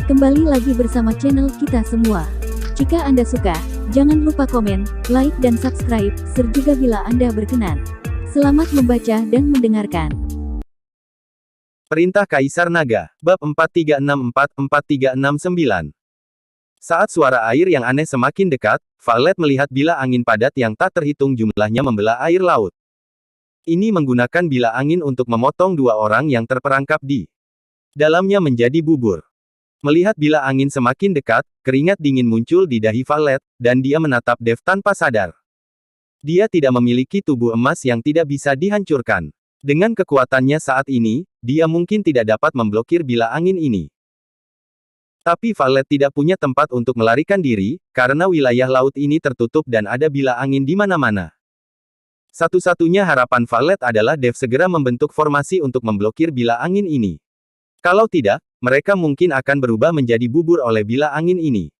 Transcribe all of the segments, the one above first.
Kembali lagi bersama channel kita semua. Jika Anda suka, jangan lupa komen, like dan subscribe, serta bila Anda berkenan. Selamat membaca dan mendengarkan. Perintah Kaisar Naga, Bab 4364-4369. Saat suara air yang aneh semakin dekat, Violet melihat bilah angin padat yang tak terhitung jumlahnya membelah air laut. Ini menggunakan bilah angin untuk memotong dua orang yang terperangkap di dalamnya menjadi bubur. Melihat bilah angin semakin dekat, keringat dingin muncul di dahi Violet, dan dia menatap Dev tanpa sadar. Dia tidak memiliki tubuh emas yang tidak bisa dihancurkan. Dengan kekuatannya saat ini, dia mungkin tidak dapat memblokir bilah angin ini. Tapi Violet tidak punya tempat untuk melarikan diri, karena wilayah laut ini tertutup dan ada bilah angin di mana-mana. Satu-satunya harapan Violet adalah Dev segera membentuk formasi untuk memblokir bilah angin ini. Kalau tidak, mereka mungkin akan berubah menjadi bubur oleh bilah angin ini.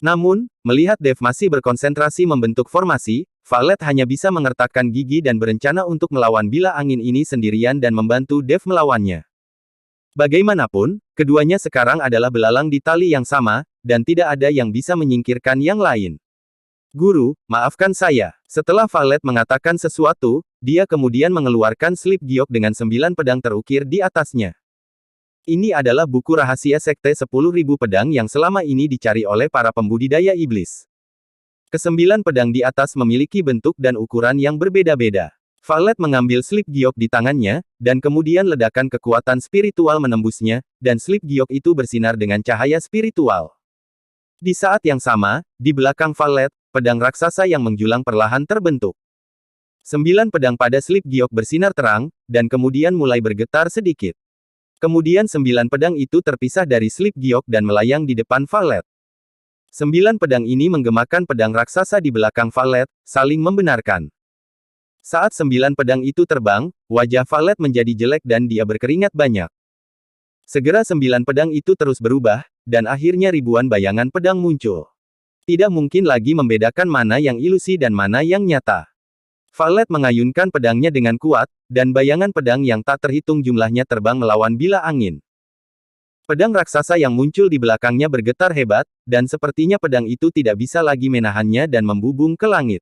Namun, melihat Dev masih berkonsentrasi membentuk formasi, Violet hanya bisa mengertakkan gigi dan berencana untuk melawan bilah angin ini sendirian dan membantu Dev melawannya. Bagaimanapun, keduanya sekarang adalah belalang di tali yang sama, dan tidak ada yang bisa menyingkirkan yang lain. Guru, maafkan saya. Setelah Violet mengatakan sesuatu, dia kemudian mengeluarkan slip giok dengan 9 pedang terukir di atasnya. Ini adalah buku rahasia Sekte 10.000 Pedang yang selama ini dicari oleh para pembudidaya iblis. Kesembilan pedang di atas memiliki bentuk dan ukuran yang berbeda-beda. Violet mengambil slip giok di tangannya, dan kemudian ledakan kekuatan spiritual menembusnya, dan slip giok itu bersinar dengan cahaya spiritual. Di saat yang sama, di belakang Violet, pedang raksasa yang menjulang perlahan terbentuk. 9 pedang pada slip giok bersinar terang, dan kemudian mulai bergetar sedikit. Kemudian 9 pedang itu terpisah dari slip giok dan melayang di depan Violet. 9 pedang ini menggemakan pedang raksasa di belakang Violet, saling membenarkan. Saat 9 pedang itu terbang, wajah Violet menjadi jelek dan dia berkeringat banyak. Segera 9 pedang itu terus berubah, dan akhirnya ribuan bayangan pedang muncul. Tidak mungkin lagi membedakan mana yang ilusi dan mana yang nyata. Violet mengayunkan pedangnya dengan kuat, dan bayangan pedang yang tak terhitung jumlahnya terbang melawan bilah angin. Pedang raksasa yang muncul di belakangnya bergetar hebat, dan sepertinya pedang itu tidak bisa lagi menahannya dan membubung ke langit.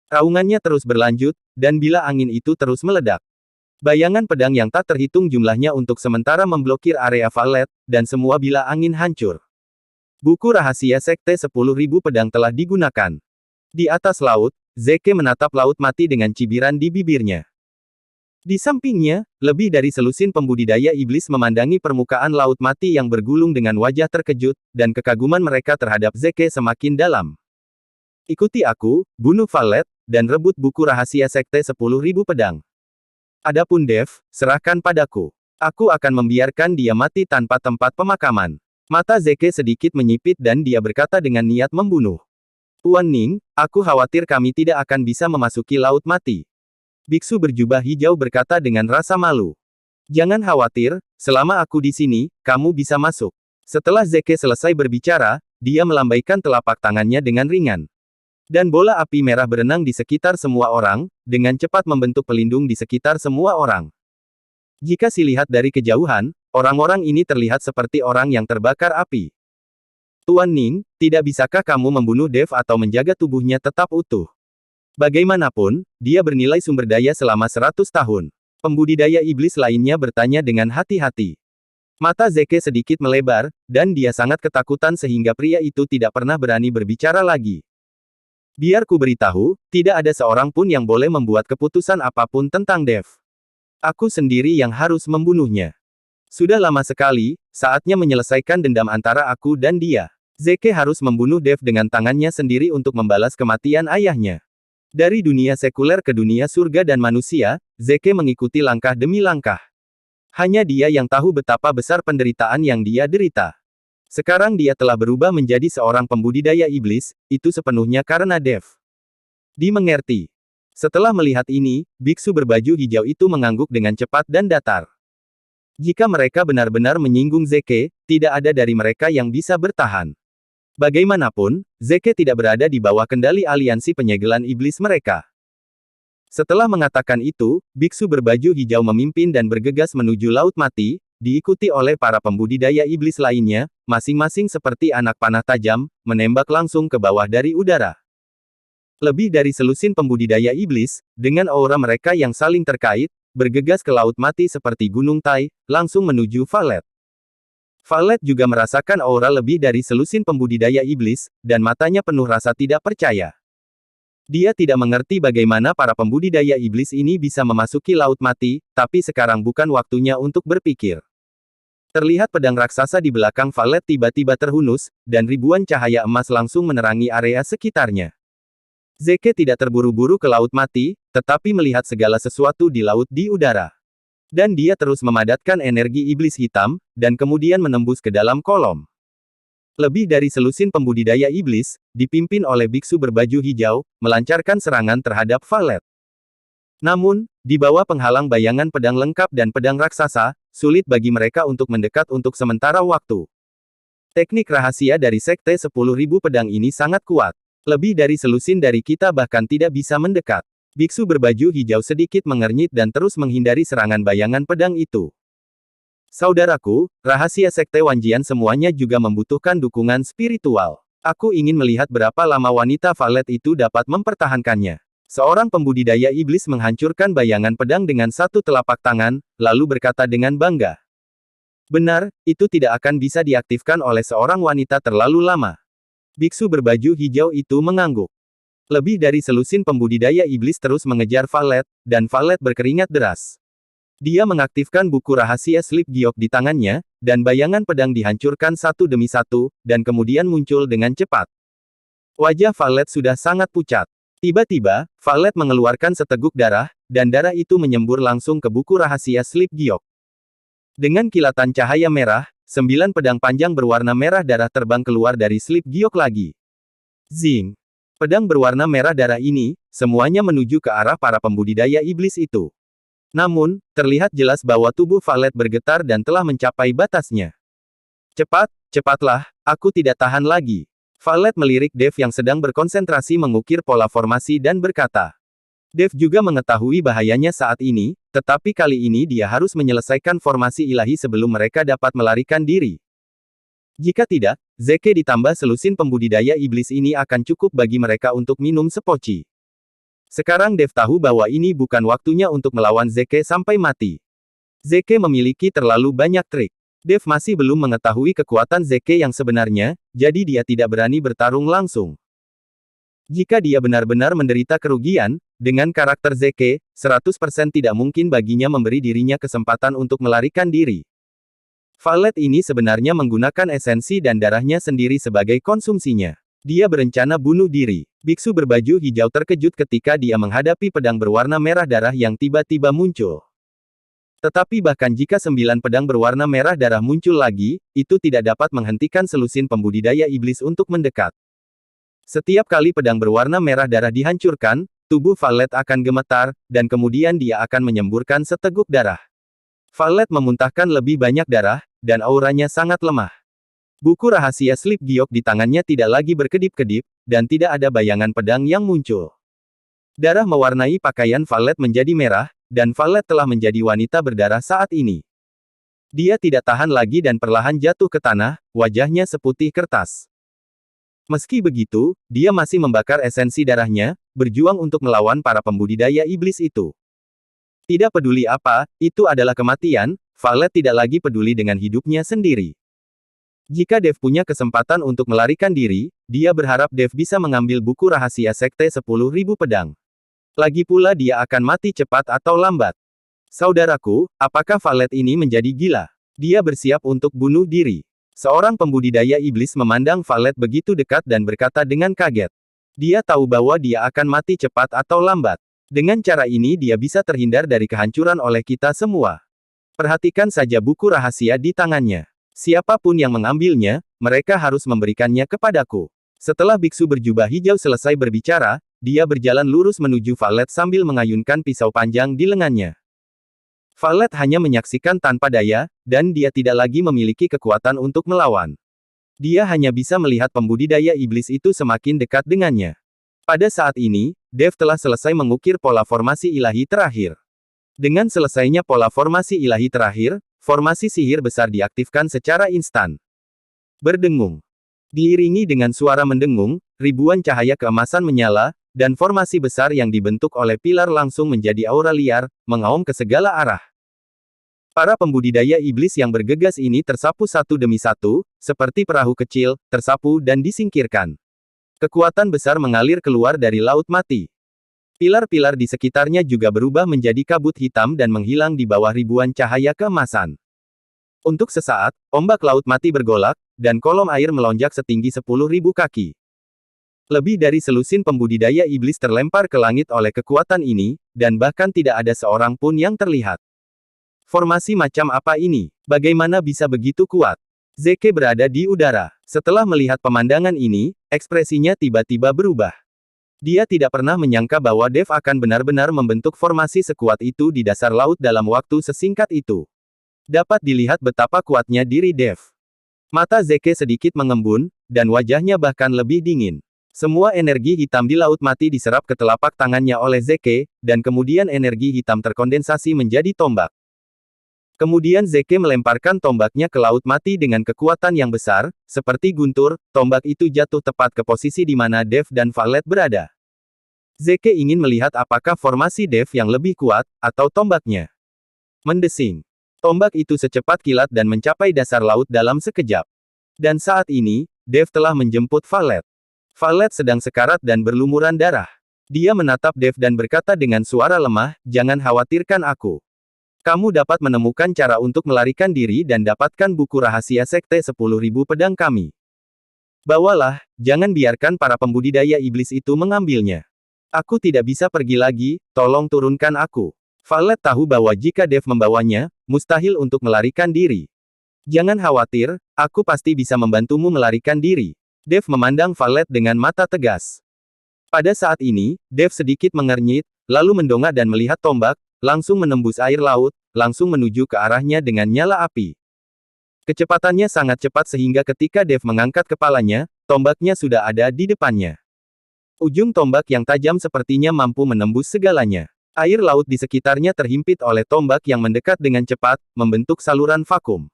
Raungannya terus berlanjut, dan bilah angin itu terus meledak. Bayangan pedang yang tak terhitung jumlahnya untuk sementara memblokir area Violet, dan semua bilah angin hancur. Buku rahasia Sekte 10.000 Pedang telah digunakan. Di atas laut, Zeke menatap laut mati dengan cibiran di bibirnya. Di sampingnya, lebih dari selusin pembudidaya iblis memandangi permukaan laut mati yang bergulung dengan wajah terkejut, dan kekaguman mereka terhadap Zeke semakin dalam. Ikuti aku, bunuh Violet, dan rebut buku rahasia Sekte 10.000 Pedang. Adapun Dev, serahkan padaku. Aku akan membiarkan dia mati tanpa tempat pemakaman. Mata Zeke sedikit menyipit dan dia berkata dengan niat membunuh. Tuan Ning, aku khawatir kami tidak akan bisa memasuki laut mati. Biksu berjubah hijau berkata dengan rasa malu. Jangan khawatir, selama aku di sini, kamu bisa masuk. Setelah Zeke selesai berbicara, dia melambaikan telapak tangannya dengan ringan. Dan bola api merah berenang di sekitar semua orang, dengan cepat membentuk pelindung di sekitar semua orang. Jika dilihat dari kejauhan, orang-orang ini terlihat seperti orang yang terbakar api. Tuan Ning, tidak bisakah kamu membunuh Dev atau menjaga tubuhnya tetap utuh? Bagaimanapun, dia bernilai sumber daya selama 100 tahun. Pembudidaya iblis lainnya bertanya dengan hati-hati. Mata Zeke sedikit melebar, dan dia sangat ketakutan sehingga pria itu tidak pernah berani berbicara lagi. Biar ku beritahu, tidak ada seorang pun yang boleh membuat keputusan apapun tentang Dev. Aku sendiri yang harus membunuhnya. Sudah lama sekali, saatnya menyelesaikan dendam antara aku dan dia. Zeke harus membunuh Dev dengan tangannya sendiri untuk membalas kematian ayahnya. Dari dunia sekuler ke dunia surga dan manusia, Zeke mengikuti langkah demi langkah. Hanya dia yang tahu betapa besar penderitaan yang dia derita. Sekarang dia telah berubah menjadi seorang pembudidaya iblis, itu sepenuhnya karena Dev. Dimengerti. Setelah melihat ini, biksu berbaju hijau itu mengangguk dengan cepat dan datar. Jika mereka benar-benar menyinggung Zeke, tidak ada dari mereka yang bisa bertahan. Bagaimanapun, Zeke tidak berada di bawah kendali aliansi penyegelan iblis mereka. Setelah mengatakan itu, biksu berbaju hijau memimpin dan bergegas menuju Laut Mati, diikuti oleh para pembudidaya iblis lainnya, masing-masing seperti anak panah tajam, menembak langsung ke bawah dari udara. Lebih dari selusin pembudidaya iblis, dengan aura mereka yang saling terkait, bergegas ke Laut Mati seperti Gunung Tai, langsung menuju Valet. Valet juga merasakan aura lebih dari selusin pembudidaya iblis, dan matanya penuh rasa tidak percaya. Dia tidak mengerti bagaimana para pembudidaya iblis ini bisa memasuki Laut Mati, tapi sekarang bukan waktunya untuk berpikir. Terlihat pedang raksasa di belakang Valet tiba-tiba terhunus, dan ribuan cahaya emas langsung menerangi area sekitarnya. Zeke tidak terburu-buru ke Laut Mati, tetapi melihat segala sesuatu di laut di udara. Dan dia terus memadatkan energi iblis hitam, dan kemudian menembus ke dalam kolom. Lebih dari selusin pembudidaya iblis, dipimpin oleh biksu berbaju hijau, melancarkan serangan terhadap Valet. Namun, di bawah penghalang bayangan pedang lengkap dan pedang raksasa, sulit bagi mereka untuk mendekat untuk sementara waktu. Teknik rahasia dari Sekte 10.000 Pedang ini sangat kuat. Lebih dari selusin dari kita bahkan tidak bisa mendekat. Biksu berbaju hijau sedikit mengernyit dan terus menghindari serangan bayangan pedang itu. Saudaraku, rahasia Sekte Wanjian semuanya juga membutuhkan dukungan spiritual. Aku ingin melihat berapa lama wanita Valet itu dapat mempertahankannya. Seorang pembudidaya iblis menghancurkan bayangan pedang dengan satu telapak tangan, lalu berkata dengan bangga. Benar, itu tidak akan bisa diaktifkan oleh seorang wanita terlalu lama. Biksu berbaju hijau itu mengangguk. Lebih dari selusin pembudidaya iblis terus mengejar Valet, dan Valet berkeringat deras. Dia mengaktifkan buku rahasia Sleep Giok di tangannya, dan bayangan pedang dihancurkan satu demi satu, dan kemudian muncul dengan cepat. Wajah Valet sudah sangat pucat. Tiba-tiba, Valet mengeluarkan seteguk darah, dan darah itu menyembur langsung ke buku rahasia Sleep Giok. Dengan kilatan cahaya merah, 9 pedang panjang berwarna merah darah terbang keluar dari Sleep Giok lagi. Zing! Pedang berwarna merah darah ini, semuanya menuju ke arah para pembudidaya iblis itu. Namun, terlihat jelas bahwa tubuh Valet bergetar dan telah mencapai batasnya. Cepat, cepatlah, aku tidak tahan lagi. Valet melirik Dev yang sedang berkonsentrasi mengukir pola formasi dan berkata. Dev juga mengetahui bahayanya saat ini, tetapi kali ini dia harus menyelesaikan formasi ilahi sebelum mereka dapat melarikan diri. Jika tidak, Zeke ditambah selusin pembudidaya iblis ini akan cukup bagi mereka untuk minum sepoci. Sekarang Dev tahu bahwa ini bukan waktunya untuk melawan Zeke sampai mati. Zeke memiliki terlalu banyak trik. Dev masih belum mengetahui kekuatan Zeke yang sebenarnya, jadi dia tidak berani bertarung langsung. Jika dia benar-benar menderita kerugian, dengan karakter Zeke, 100% tidak mungkin baginya memberi dirinya kesempatan untuk melarikan diri. Valet ini sebenarnya menggunakan esensi dan darahnya sendiri sebagai konsumsinya. Dia berencana bunuh diri. Biksu berbaju hijau terkejut ketika dia menghadapi pedang berwarna merah darah yang tiba-tiba muncul. Tetapi bahkan jika 9 pedang berwarna merah darah muncul lagi, itu tidak dapat menghentikan selusin pembudidaya iblis untuk mendekat. Setiap kali pedang berwarna merah darah dihancurkan, tubuh Valet akan gemetar, dan kemudian dia akan menyemburkan seteguk darah. Valet memuntahkan lebih banyak darah, dan auranya sangat lemah. Buku rahasia Sleep Giok di tangannya tidak lagi berkedip-kedip, dan tidak ada bayangan pedang yang muncul. Darah mewarnai pakaian Valet menjadi merah, dan Valet telah menjadi wanita berdarah saat ini. Dia tidak tahan lagi dan perlahan jatuh ke tanah, wajahnya seputih kertas. Meski begitu, dia masih membakar esensi darahnya, berjuang untuk melawan para pembudidaya iblis itu. Tidak peduli apa, itu adalah kematian, Valet tidak lagi peduli dengan hidupnya sendiri. Jika Dev punya kesempatan untuk melarikan diri, dia berharap Dev bisa mengambil buku rahasia Sekte 10.000 Pedang. Lagi pula dia akan mati cepat atau lambat. Saudaraku, apakah Valet ini menjadi gila? Dia bersiap untuk bunuh diri. Seorang pembudidaya iblis memandang Valet begitu dekat dan berkata dengan kaget. Dia tahu bahwa dia akan mati cepat atau lambat. Dengan cara ini dia bisa terhindar dari kehancuran oleh kita semua. Perhatikan saja buku rahasia di tangannya. Siapapun yang mengambilnya, mereka harus memberikannya kepadaku. Setelah biksu berjubah hijau selesai berbicara, dia berjalan lurus menuju Valet sambil mengayunkan pisau panjang di lengannya. Valet hanya menyaksikan tanpa daya, dan dia tidak lagi memiliki kekuatan untuk melawan. Dia hanya bisa melihat pembudidaya iblis itu semakin dekat dengannya. Pada saat ini, Dev telah selesai mengukir pola formasi ilahi terakhir. Dengan selesainya pola formasi ilahi terakhir, formasi sihir besar diaktifkan secara instan. Berdengung. Diiringi dengan suara mendengung, ribuan cahaya keemasan menyala, dan formasi besar yang dibentuk oleh pilar langsung menjadi aura liar, mengaum ke segala arah. Para pembudidaya iblis yang bergegas ini tersapu satu demi satu, seperti perahu kecil, tersapu dan disingkirkan. Kekuatan besar mengalir keluar dari Laut Mati. Pilar-pilar di sekitarnya juga berubah menjadi kabut hitam dan menghilang di bawah ribuan cahaya keemasan. Untuk sesaat, ombak Laut Mati bergolak, dan kolom air melonjak setinggi 10.000 kaki. Lebih dari selusin pembudidaya iblis terlempar ke langit oleh kekuatan ini, dan bahkan tidak ada seorang pun yang terlihat. Formasi macam apa ini? Bagaimana bisa begitu kuat? Zeke berada di udara. Setelah melihat pemandangan ini, ekspresinya tiba-tiba berubah. Dia tidak pernah menyangka bahwa Dev akan benar-benar membentuk formasi sekuat itu di dasar laut dalam waktu sesingkat itu. Dapat dilihat betapa kuatnya diri Dev. Mata Zeke sedikit mengembun, dan wajahnya bahkan lebih dingin. Semua energi hitam di Laut Mati diserap ke telapak tangannya oleh Zeke, dan kemudian energi hitam terkondensasi menjadi tombak. Kemudian Zeke melemparkan tombaknya ke Laut Mati dengan kekuatan yang besar, seperti guntur, tombak itu jatuh tepat ke posisi di mana Dev dan Valet berada. Zeke ingin melihat apakah formasi Dev yang lebih kuat, atau tombaknya. Mendesing. Tombak itu secepat kilat dan mencapai dasar laut dalam sekejap. Dan saat ini, Dev telah menjemput Valet. Valet sedang sekarat dan berlumuran darah. Dia menatap Dev dan berkata dengan suara lemah, "Jangan khawatirkan aku. Kamu dapat menemukan cara untuk melarikan diri dan dapatkan buku rahasia Sekte 10.000 Pedang kami. Bawalah, jangan biarkan para pembudidaya iblis itu mengambilnya. Aku tidak bisa pergi lagi, tolong turunkan aku." Valet tahu bahwa jika Dev membawanya, mustahil untuk melarikan diri. "Jangan khawatir, aku pasti bisa membantumu melarikan diri." Dev memandang Valet dengan mata tegas. Pada saat ini, Dev sedikit mengernyit, lalu mendongak dan melihat tombak, langsung menembus air laut, langsung menuju ke arahnya dengan nyala api. Kecepatannya sangat cepat sehingga ketika Dev mengangkat kepalanya, tombaknya sudah ada di depannya. Ujung tombak yang tajam sepertinya mampu menembus segalanya. Air laut di sekitarnya terhimpit oleh tombak yang mendekat dengan cepat, membentuk saluran vakum.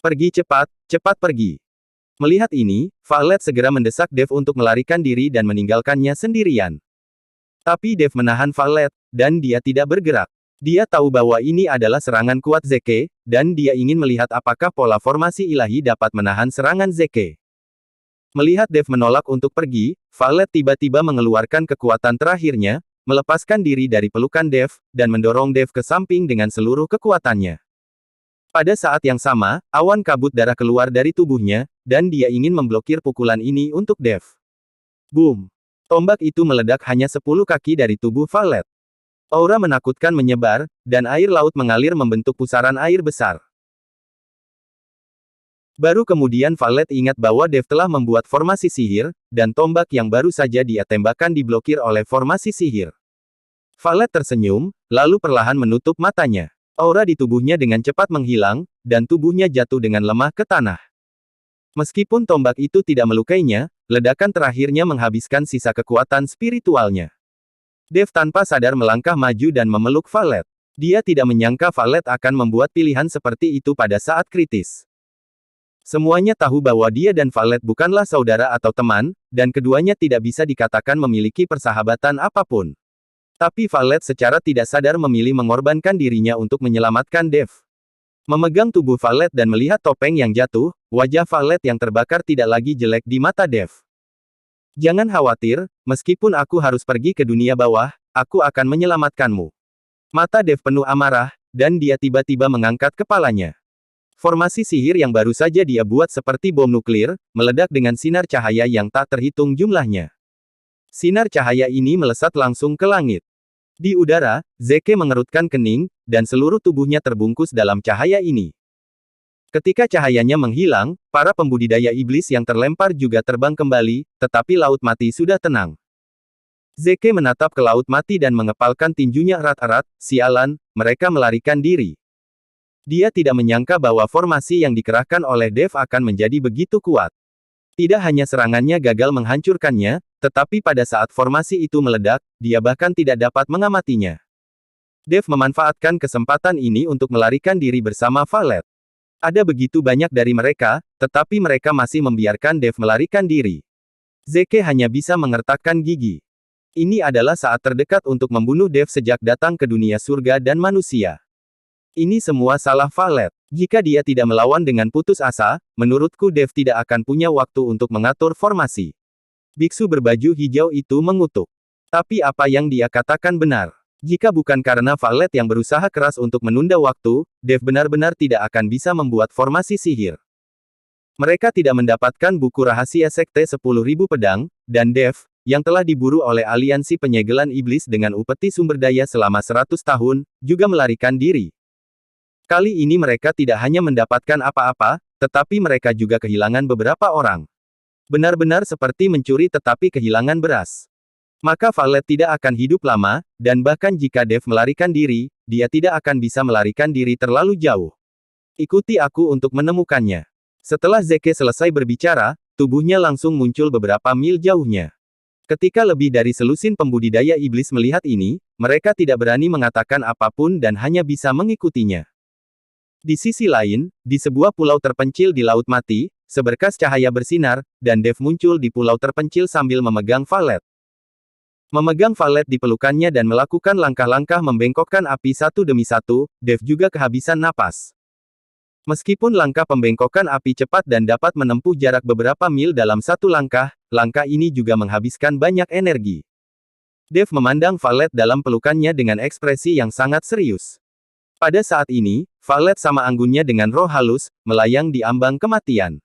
Pergi cepat, cepat pergi." Melihat ini, Valet segera mendesak Dev untuk melarikan diri dan meninggalkannya sendirian. Tapi Dev menahan Valet, dan dia tidak bergerak. Dia tahu bahwa ini adalah serangan kuat Zeke, dan dia ingin melihat apakah pola formasi ilahi dapat menahan serangan Zeke. Melihat Dev menolak untuk pergi, Valet tiba-tiba mengeluarkan kekuatan terakhirnya, melepaskan diri dari pelukan Dev, dan mendorong Dev ke samping dengan seluruh kekuatannya. Pada saat yang sama, awan kabut darah keluar dari tubuhnya, dan dia ingin memblokir pukulan ini untuk Dev. Boom! Tombak itu meledak hanya 10 kaki dari tubuh Valet. Aura menakutkan menyebar, dan air laut mengalir membentuk pusaran air besar. Baru kemudian Valet ingat bahwa Dev telah membuat formasi sihir, dan tombak yang baru saja dia tembakkan diblokir oleh formasi sihir. Valet tersenyum, lalu perlahan menutup matanya. Aura di tubuhnya dengan cepat menghilang, dan tubuhnya jatuh dengan lemah ke tanah. Meskipun tombak itu tidak melukainya, ledakan terakhirnya menghabiskan sisa kekuatan spiritualnya. Dev tanpa sadar melangkah maju dan memeluk Valet. Dia tidak menyangka Valet akan membuat pilihan seperti itu pada saat kritis. Semuanya tahu bahwa dia dan Valet bukanlah saudara atau teman, dan keduanya tidak bisa dikatakan memiliki persahabatan apapun. Tapi Valet secara tidak sadar memilih mengorbankan dirinya untuk menyelamatkan Dev. Memegang tubuh Valet dan melihat topeng yang jatuh, wajah Valet yang terbakar tidak lagi jelek di mata Dev. "Jangan khawatir, meskipun aku harus pergi ke dunia bawah, aku akan menyelamatkanmu." Mata Dev penuh amarah, dan dia tiba-tiba mengangkat kepalanya. Formasi sihir yang baru saja dia buat seperti bom nuklir, meledak dengan sinar cahaya yang tak terhitung jumlahnya. Sinar cahaya ini melesat langsung ke langit. Di udara, Zeke mengerutkan kening, dan seluruh tubuhnya terbungkus dalam cahaya ini. Ketika cahayanya menghilang, para pembudidaya iblis yang terlempar juga terbang kembali, tetapi Laut Mati sudah tenang. Zeke menatap ke Laut Mati dan mengepalkan tinjunya erat-erat, "Sialan, mereka melarikan diri." Dia tidak menyangka bahwa formasi yang dikerahkan oleh Dev akan menjadi begitu kuat. Tidak hanya serangannya gagal menghancurkannya, tetapi pada saat formasi itu meledak, dia bahkan tidak dapat mengamatinya. Dev memanfaatkan kesempatan ini untuk melarikan diri bersama Valet. Ada begitu banyak dari mereka, tetapi mereka masih membiarkan Dev melarikan diri. Zeke hanya bisa mengertakkan gigi. Ini adalah saat terdekat untuk membunuh Dev sejak datang ke dunia surga dan manusia. Ini semua salah Valet. Jika dia tidak melawan dengan putus asa, menurutku Dev tidak akan punya waktu untuk mengatur formasi. Biksu berbaju hijau itu mengutuk. Tapi apa yang dia katakan benar. Jika bukan karena Valet yang berusaha keras untuk menunda waktu, Dev benar-benar tidak akan bisa membuat formasi sihir. Mereka tidak mendapatkan buku rahasia Sekte 10.000 Pedang, dan Dev, yang telah diburu oleh aliansi penyegelan iblis dengan upeti sumber daya selama 100 tahun, juga melarikan diri. Kali ini mereka tidak hanya mendapatkan apa-apa, tetapi mereka juga kehilangan beberapa orang. Benar-benar seperti mencuri tetapi kehilangan beras. Maka Valet tidak akan hidup lama, dan bahkan jika Dev melarikan diri, dia tidak akan bisa melarikan diri terlalu jauh. Ikuti aku untuk menemukannya. Setelah Zeke selesai berbicara, tubuhnya langsung muncul beberapa mil jauhnya. Ketika lebih dari selusin pembudidaya iblis melihat ini, mereka tidak berani mengatakan apapun dan hanya bisa mengikutinya. Di sisi lain, di sebuah pulau terpencil di Laut Mati, seberkas cahaya bersinar, dan Dev muncul di pulau terpencil sambil memegang Valet. Memegang Valet di pelukannya dan melakukan langkah-langkah membengkokkan api satu demi satu, Dev juga kehabisan napas. Meskipun langkah pembengkokan api cepat dan dapat menempuh jarak beberapa mil dalam satu langkah, langkah ini juga menghabiskan banyak energi. Dev memandang Valet dalam pelukannya dengan ekspresi yang sangat serius. Pada saat ini, Valet sama anggunnya dengan roh halus, melayang di ambang kematian.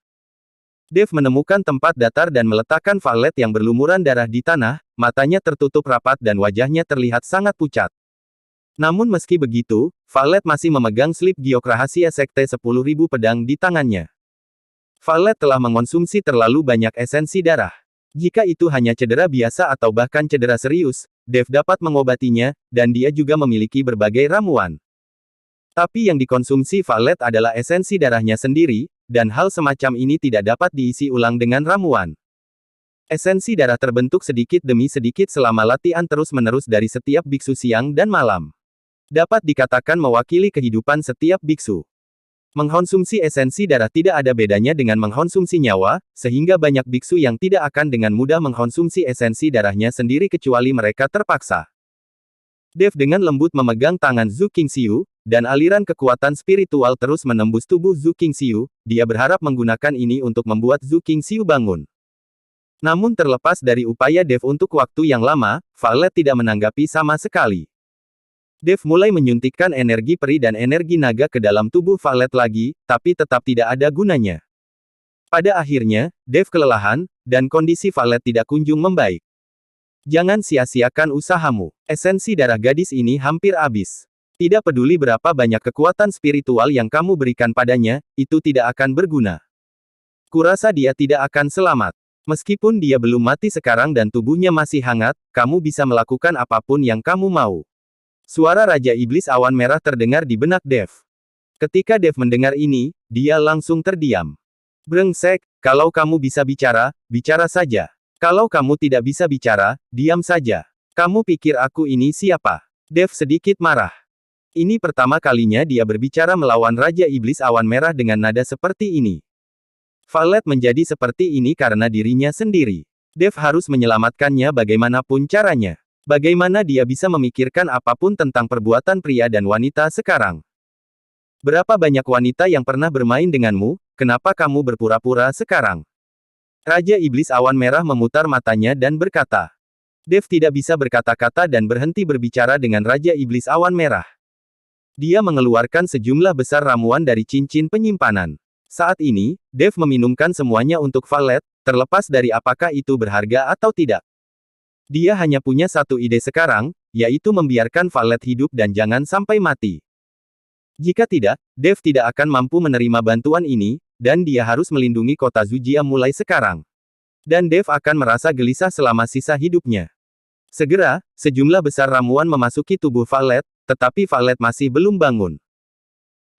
Dev menemukan tempat datar dan meletakkan Valet yang berlumuran darah di tanah, matanya tertutup rapat dan wajahnya terlihat sangat pucat. Namun meski begitu, Valet masih memegang slip giok rahasia Sekte 10.000 Pedang di tangannya. Valet telah mengonsumsi terlalu banyak esensi darah. Jika itu hanya cedera biasa atau bahkan cedera serius, Dev dapat mengobatinya, dan dia juga memiliki berbagai ramuan. Tapi yang dikonsumsi Valet adalah esensi darahnya sendiri, dan hal semacam ini tidak dapat diisi ulang dengan ramuan. Esensi darah terbentuk sedikit demi sedikit selama latihan terus-menerus dari setiap biksu siang dan malam. Dapat dikatakan mewakili kehidupan setiap biksu. Mengkonsumsi esensi darah tidak ada bedanya dengan mengkonsumsi nyawa, sehingga banyak biksu yang tidak akan dengan mudah mengkonsumsi esensi darahnya sendiri kecuali mereka terpaksa. Dev dengan lembut memegang tangan Zhu Qingxiu, dan aliran kekuatan spiritual terus menembus tubuh Zhu Qingxiu, dia berharap menggunakan ini untuk membuat Zhu Qingxiu bangun. Namun terlepas dari upaya Dev untuk waktu yang lama, Valet tidak menanggapi sama sekali. Dev mulai menyuntikkan energi peri dan energi naga ke dalam tubuh Valet lagi, tapi tetap tidak ada gunanya. Pada akhirnya, Dev kelelahan, dan kondisi Valet tidak kunjung membaik. Jangan sia-siakan usahamu. Esensi darah gadis ini hampir habis. Tidak peduli berapa banyak kekuatan spiritual yang kamu berikan padanya, itu tidak akan berguna. Kurasa dia tidak akan selamat. Meskipun dia belum mati sekarang dan tubuhnya masih hangat, kamu bisa melakukan apapun yang kamu mau. Suara Raja Iblis Awan Merah terdengar di benak Dev. Ketika Dev mendengar ini, dia langsung terdiam. Brengsek, kalau kamu bisa bicara, bicara saja. Kalau kamu tidak bisa bicara, diam saja. Kamu pikir aku ini siapa? Dev sedikit marah. Ini pertama kalinya dia berbicara melawan Raja Iblis Awan Merah dengan nada seperti ini. Valet menjadi seperti ini karena dirinya sendiri. Dev harus menyelamatkannya bagaimanapun caranya. Bagaimana dia bisa memikirkan apapun tentang perbuatan pria dan wanita sekarang? Berapa banyak wanita yang pernah bermain denganmu, kenapa kamu berpura-pura sekarang? Raja Iblis Awan Merah memutar matanya dan berkata. Dev tidak bisa berkata-kata dan berhenti berbicara dengan Raja Iblis Awan Merah. Dia mengeluarkan sejumlah besar ramuan dari cincin penyimpanan. Saat ini, Dev meminumkan semuanya untuk Valet, terlepas dari apakah itu berharga atau tidak. Dia hanya punya satu ide sekarang, yaitu membiarkan Valet hidup dan jangan sampai mati. Jika tidak, Dev tidak akan mampu menerima bantuan ini, dan dia harus melindungi kota Zujia mulai sekarang. Dan Dev akan merasa gelisah selama sisa hidupnya. Segera, sejumlah besar ramuan memasuki tubuh Valet, tetapi Valet masih belum bangun.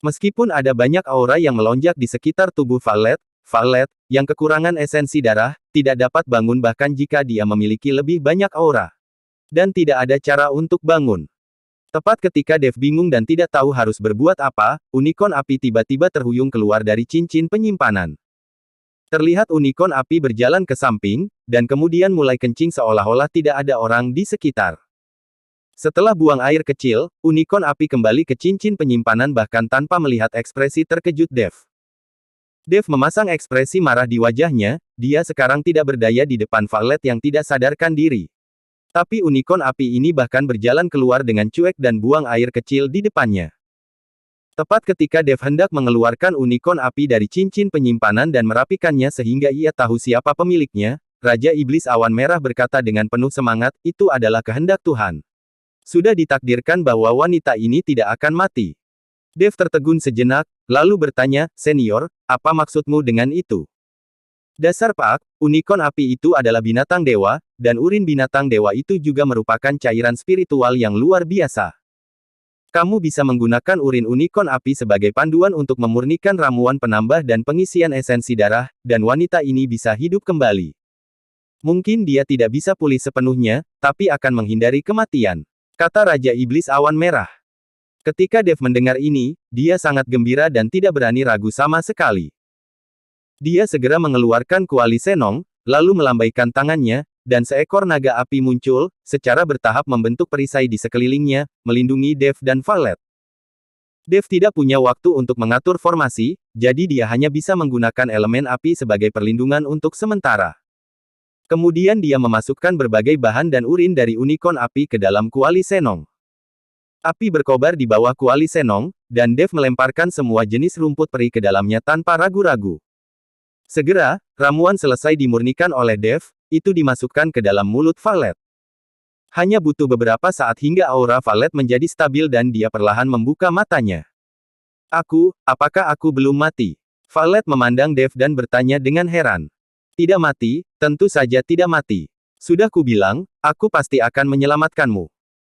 Meskipun ada banyak aura yang melonjak di sekitar tubuh Valet, Violet, yang kekurangan esensi darah, tidak dapat bangun bahkan jika dia memiliki lebih banyak aura. Dan tidak ada cara untuk bangun. Tepat ketika Dev bingung dan tidak tahu harus berbuat apa, unicorn api tiba-tiba terhuyung keluar dari cincin penyimpanan. Terlihat unicorn api berjalan ke samping, dan kemudian mulai kencing seolah-olah tidak ada orang di sekitar. Setelah buang air kecil, unicorn api kembali ke cincin penyimpanan bahkan tanpa melihat ekspresi terkejut Dev. Dev memasang ekspresi marah di wajahnya, dia sekarang tidak berdaya di depan Violet yang tidak sadarkan diri. Tapi unicorn api ini bahkan berjalan keluar dengan cuek dan buang air kecil di depannya. Tepat ketika Dev hendak mengeluarkan unicorn api dari cincin penyimpanan dan merapikannya sehingga ia tahu siapa pemiliknya, Raja Iblis Awan Merah berkata dengan penuh semangat, itu adalah kehendak Tuhan. Sudah ditakdirkan bahwa wanita ini tidak akan mati. Dev tertegun sejenak, lalu bertanya, Senior, apa maksudmu dengan itu? Dasar Pak, unicorn api itu adalah binatang dewa, dan urin binatang dewa itu juga merupakan cairan spiritual yang luar biasa. Kamu bisa menggunakan urin unicorn api sebagai panduan untuk memurnikan ramuan penambah dan pengisian esensi darah, dan wanita ini bisa hidup kembali. Mungkin dia tidak bisa pulih sepenuhnya, tapi akan menghindari kematian, kata Raja Iblis Awan Merah. Ketika Dev mendengar ini, dia sangat gembira dan tidak berani ragu sama sekali. Dia segera mengeluarkan kuali Senong, lalu melambaikan tangannya, dan seekor naga api muncul, secara bertahap membentuk perisai di sekelilingnya, melindungi Dev dan Violet. Dev tidak punya waktu untuk mengatur formasi, jadi dia hanya bisa menggunakan elemen api sebagai perlindungan untuk sementara. Kemudian dia memasukkan berbagai bahan dan urin dari unicorn api ke dalam kuali Senong. Api berkobar di bawah kuali Senong, dan Dev melemparkan semua jenis rumput peri ke dalamnya tanpa ragu-ragu. Segera, ramuan selesai dimurnikan oleh Dev, itu dimasukkan ke dalam mulut Violet. Hanya butuh beberapa saat hingga aura Violet menjadi stabil dan dia perlahan membuka matanya. Apakah aku belum mati? Violet memandang Dev dan bertanya dengan heran. Tidak mati, tentu saja tidak mati. Sudah kubilang, aku pasti akan menyelamatkanmu.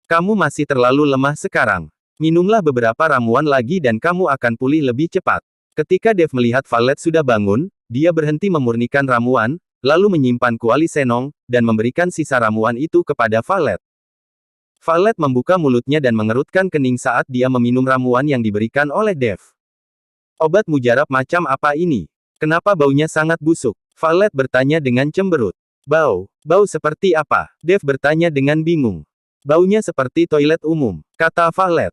Kamu masih terlalu lemah sekarang. Minumlah beberapa ramuan lagi dan kamu akan pulih lebih cepat. Ketika Dev melihat Violet sudah bangun, dia berhenti memurnikan ramuan, lalu menyimpan kuali Senong, dan memberikan sisa ramuan itu kepada Violet. Violet membuka mulutnya dan mengerutkan kening saat dia meminum ramuan yang diberikan oleh Dev. Obat mujarab macam apa ini? Kenapa baunya sangat busuk? Violet bertanya dengan cemberut. Bau seperti apa? Dev bertanya dengan bingung. Baunya seperti toilet umum, kata Violet.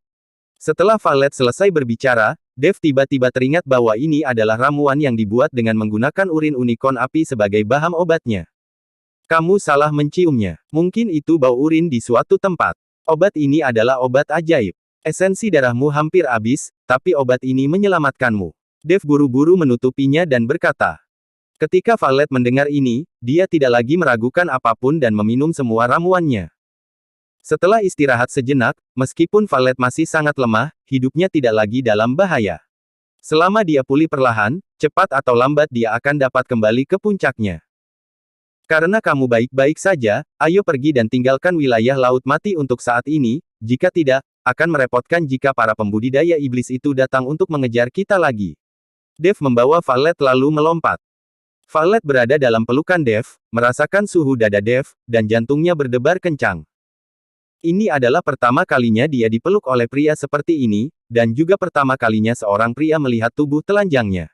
Setelah Violet selesai berbicara, Dev tiba-tiba teringat bahwa ini adalah ramuan yang dibuat dengan menggunakan urin unicorn api sebagai bahan obatnya. Kamu salah menciumnya. Mungkin itu bau urin di suatu tempat. Obat ini adalah obat ajaib. Esensi darahmu hampir habis, tapi obat ini menyelamatkanmu. Dev buru-buru menutupinya dan berkata. Ketika Violet mendengar ini, dia tidak lagi meragukan apapun dan meminum semua ramuannya. Setelah istirahat sejenak, meskipun Violet masih sangat lemah, hidupnya tidak lagi dalam bahaya. Selama dia pulih perlahan, cepat atau lambat dia akan dapat kembali ke puncaknya. Karena kamu baik-baik saja, ayo pergi dan tinggalkan wilayah Laut Mati untuk saat ini, jika tidak, akan merepotkan jika para pembudidaya iblis itu datang untuk mengejar kita lagi. Dev membawa Violet lalu melompat. Violet berada dalam pelukan Dev, merasakan suhu dada Dev, dan jantungnya berdebar kencang. Ini adalah pertama kalinya dia dipeluk oleh pria seperti ini, dan juga pertama kalinya seorang pria melihat tubuh telanjangnya.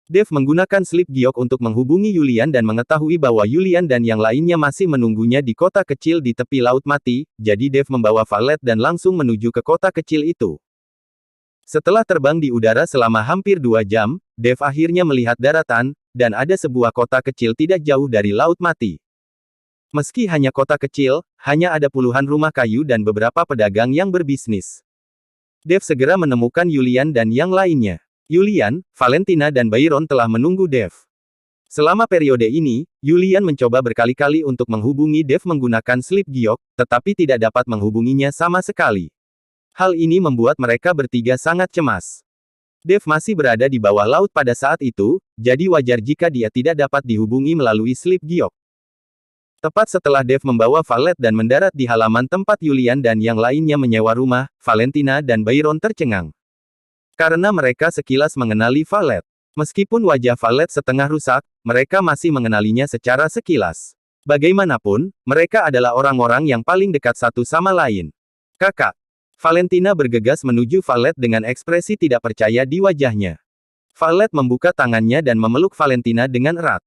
Dev menggunakan slip giok untuk menghubungi Yulian dan mengetahui bahwa Yulian dan yang lainnya masih menunggunya di kota kecil di tepi Laut Mati, jadi Dev membawa Violet dan langsung menuju ke kota kecil itu. Setelah terbang di udara selama hampir 2 jam, Dev akhirnya melihat daratan, dan ada sebuah kota kecil tidak jauh dari Laut Mati. Meski hanya kota kecil, hanya ada puluhan rumah kayu dan beberapa pedagang yang berbisnis. Dev segera menemukan Yulian dan yang lainnya. Yulian, Valentina dan Byron telah menunggu Dev. Selama periode ini, Yulian mencoba berkali-kali untuk menghubungi Dev menggunakan slip giok, tetapi tidak dapat menghubunginya sama sekali. Hal ini membuat mereka bertiga sangat cemas. Dev masih berada di bawah laut pada saat itu, jadi wajar jika dia tidak dapat dihubungi melalui slip giok. Tepat setelah Dev membawa Violet dan mendarat di halaman tempat Yulian dan yang lainnya menyewa rumah, Valentina dan Byron tercengang. Karena mereka sekilas mengenali Violet. Meskipun wajah Valet setengah rusak, mereka masih mengenalinya secara sekilas. Bagaimanapun, mereka adalah orang-orang yang paling dekat satu sama lain. Kakak. Valentina bergegas menuju Valet dengan ekspresi tidak percaya di wajahnya. Valet membuka tangannya dan memeluk Valentina dengan erat.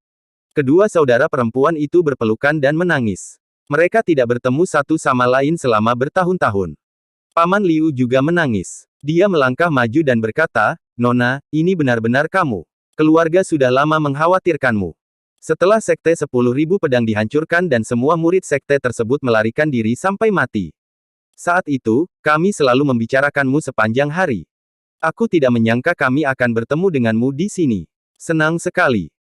Kedua saudara perempuan itu berpelukan dan menangis. Mereka tidak bertemu satu sama lain selama bertahun-tahun. Paman Liu juga menangis. Dia melangkah maju dan berkata, "Nona, ini benar-benar kamu. Keluarga sudah lama mengkhawatirkanmu. Setelah Sekte 10.000 pedang dihancurkan dan semua murid sekte tersebut melarikan diri sampai mati. Saat itu, kami selalu membicarakanmu sepanjang hari. Aku tidak menyangka kami akan bertemu denganmu di sini. Senang sekali."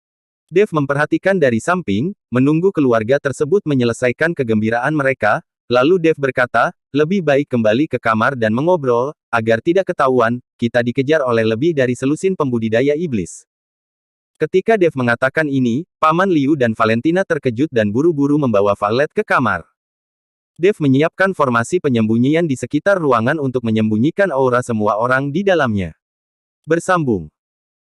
Dev memperhatikan dari samping, menunggu keluarga tersebut menyelesaikan kegembiraan mereka, lalu Dev berkata, "Lebih baik kembali ke kamar dan mengobrol, agar tidak ketahuan, kita dikejar oleh lebih dari selusin pembudidaya iblis." Ketika Dev mengatakan ini, Paman Liu dan Valentina terkejut dan buru-buru membawa Valet ke kamar. Dev menyiapkan formasi penyembunyian di sekitar ruangan untuk menyembunyikan aura semua orang di dalamnya. Bersambung.